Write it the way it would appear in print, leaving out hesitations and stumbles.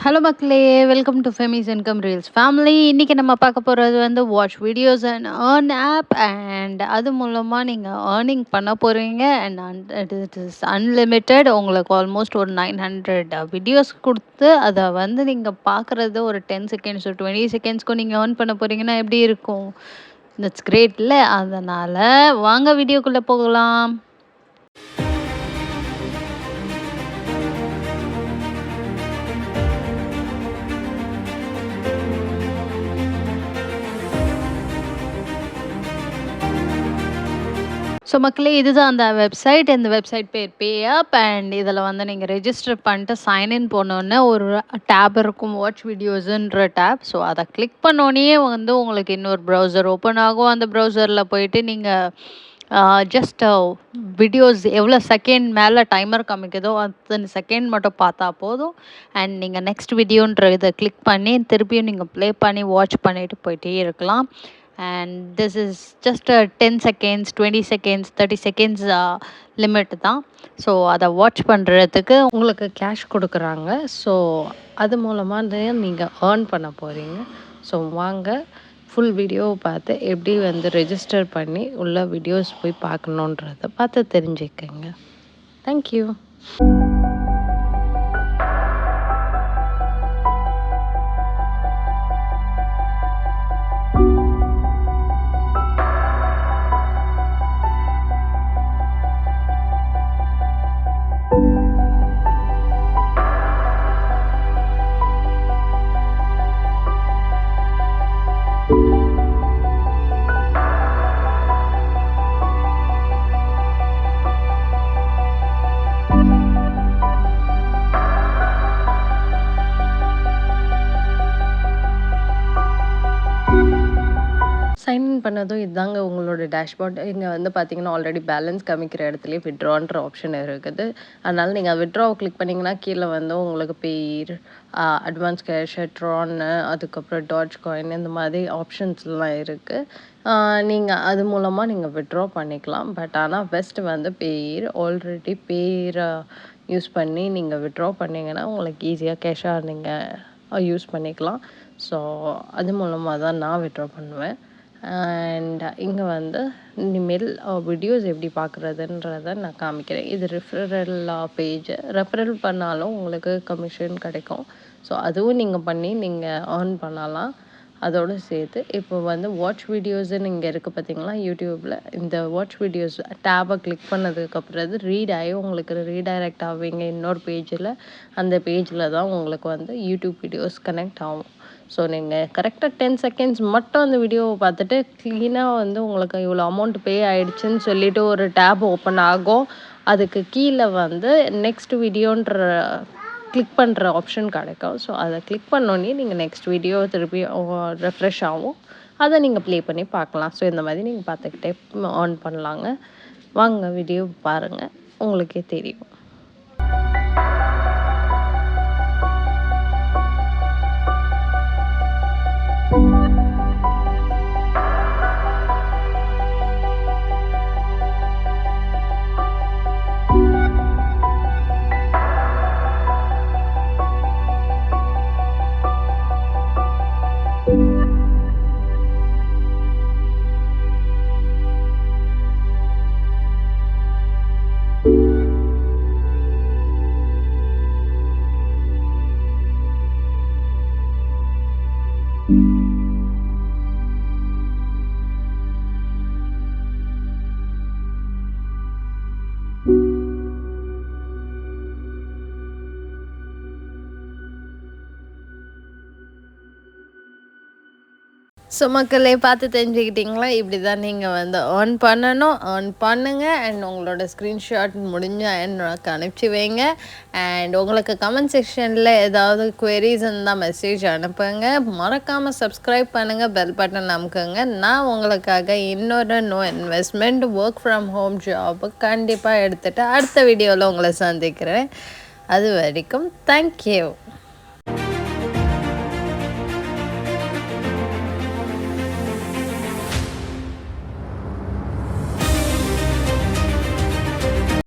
Hello மக்களே! Welcome to famous income reels family. இன்னைக்கு நம்ம பார்க்க போறது வந்து watch videos and earn app and அது மூலமா நீங்க ஏர்னிங் பண்ண போறீங்க அண்ட் இட் இஸ் அன்லிமிட்டெட். உங்களுக்கு ஆல்மோஸ்ட் ஒரு 900 வீடியோஸ் குடுத்து அத வந்து நீங்க பார்க்குறது ஒரு 10 செகண்ட்ஸ் 20 செகண்ட்ஸ்க்கும் நீங்க ஏர்ன் பண்ண போறீங்கன்னா எப்படி இருக்கும்? தட்ஸ் கிரேட்ல. அதனால வாங்க வீடியோக்குள்ள போகலாம். ஸோ மக்களே, இதுதான் அந்த வெப்சைட். இந்த வெப்சைட் பேர் பேஅப் அண்ட் இதில் வந்து நீங்கள் ரெஜிஸ்டர் பண்ணிட்டு சைன்இன் போனோடனே ஒரு டேப் இருக்கும், வாட்ச் வீடியோஸுன்ற டேப். ஸோ அதை கிளிக் பண்ணோடனே வந்து உங்களுக்கு இன்னொரு ப்ரௌசர் ஓப்பன் ஆகும். அந்த ப்ரௌசரில் போயிட்டு நீங்கள் ஜஸ்ட் வீடியோஸ் எவ்வளோ செகண்ட் மேலே டைமர் காமிக்குதோ அத்தனை செகண்ட் மட்டும் பார்த்தா போதும். அண்ட் நீங்கள் நெக்ஸ்ட் வீடியோன்ற இதை கிளிக் பண்ணி திருப்பியும் நீங்கள் ப்ளே பண்ணி வாட்ச் பண்ணிட்டு போயிட்டே இருக்கலாம். And this is just 10 seconds 20 seconds 30 seconds limit தான். ஸோ அதை வாட்ச் பண்ணுறதுக்கு உங்களுக்கு கேஷ் கொடுக்குறாங்க. ஸோ அது மூலமாக நீங்கள் ஏர்ன் பண்ண போகிறீங்க. ஸோ வாங்க ஃபுல் வீடியோவை பார்த்து எப்படி வந்து ரெஜிஸ்டர் பண்ணி உள்ள வீடியோஸ் போய் பார்க்கணுன்றதை பார்த்து தெரிஞ்சுக்கங்க. தேங்க்யூ. சைன்இன் பண்ணதும் இதுதாங்க உங்களோட டேஷ்போர்ட். இங்கே வந்து பார்த்தீங்கன்னா ஆல்ரெடி பேலன்ஸ் காமிக்கிற இடத்துலையே வித்ட்ரான்ற ஆப்ஷன் இருக்குது. அதனால் நீங்கள் வித்ட்ராவை கிளிக் பண்ணிங்கன்னா கீழே வந்து உங்களுக்கு பேர், அட்வான்ஸ் கேஷ், ட்ரான்னு, அதுக்கப்புறம் டாட்ஜ் காயின் இந்த மாதிரி ஆப்ஷன்ஸ்லாம் இருக்குது. நீங்கள் அது மூலமாக நீங்கள் வித்ட்ரா பண்ணிக்கலாம். பட் ஆனால் பெஸ்ட்டு வந்து பேர் ஆல்ரெடி பேரை யூஸ் பண்ணி நீங்கள் வித்ட்ரா பண்ணிங்கன்னா உங்களுக்கு ஈஸியாக கேஷாக நீங்கள் யூஸ் பண்ணிக்கலாம். ஸோ அது மூலமாக தான் நான் வித்ட்ரா பண்ணுவேன். அண்ட் இங்கே வந்து இனிமேல் வீடியோஸ் எப்படி பார்க்குறதுன்றதை நான் காமிக்கிறேன். இது ரெஃபரல் பேஜ். ரெஃபரல் பண்ணாலும் உங்களுக்கு கமிஷன் கிடைக்கும். ஸோ அதுவும் நீங்கள் பண்ணி நீங்கள் ஏர்ன் பண்ணலாம். அதோடு சேர்த்து இப்போ வந்து வாட்ச் வீடியோஸுன்னு இங்கே இருக்குது பார்த்தீங்களா யூடியூப்பில். இந்த வாட்ச் வீடியோஸ் டேபை கிளிக் பண்ணதுக்கப்புறம் ரீட் ஆகி உங்களுக்கு ரீடைரக்ட் ஆவீங்க இன்னொரு பேஜில். அந்த பேஜில் தான் உங்களுக்கு வந்து யூடியூப் வீடியோஸ் கனெக்ட் ஆகும். ஸோ நீங்கள் கரெக்டாக 10 செகண்ட்ஸ் மட்டும் அந்த வீடியோவை பார்த்துட்டு க்ளீனாக வந்து உங்களுக்கு இவ்வளோ அமௌண்ட் பே ஆகிடுச்சின்னு சொல்லிவிட்டு ஒரு டேப் ஓப்பன் ஆகும். அதுக்கு கீழே வந்து நெக்ஸ்ட் வீடியோன்ற கிளிக் பண்ணுற ஆப்ஷன் கிடைக்கும். ஸோ அதை கிளிக் பண்ணோன்னே நீங்கள் நெக்ஸ்ட் வீடியோ திருப்பி ரெஃப்ரெஷ் ஆகும். அதை நீங்கள் ப்ளே பண்ணி பார்க்கலாம். ஸோ இந்த மாதிரி நீங்கள் பார்த்துக்கிட்டே ஆன் பண்ணலாங்க. வாங்க வீடியோ பாருங்கள், உங்களுக்கே தெரியும். ஸோ மக்களே, பார்த்து தெரிஞ்சுக்கிட்டிங்களா? இப்படி தான் நீங்கள் வந்து ஏர்ன் பண்ணணும். ஏர்ன் பண்ணுங்கள் அண்ட் உங்களோட ஸ்க்ரீன்ஷாட் முடிஞ்சால் எனக்கு அனுப்பிச்சி வைங்க. அண்ட் உங்களுக்கு கமெண்ட் செக்ஷனில் ஏதாவது குவெரிஸ் இருந்தால் மெசேஜ் அனுப்புங்க. மறக்காமல் சப்ஸ்கிரைப் பண்ணுங்கள், பெல் பட்டன் அமுக்குங்க. நான் உங்களுக்காக இன்னொரு no investment work from home job கண்டிப்பாக எடுத்துகிட்டு அடுத்த வீடியோவில் உங்களை சந்திக்கிறேன். அது வரைக்கும் தேங்க்யூ.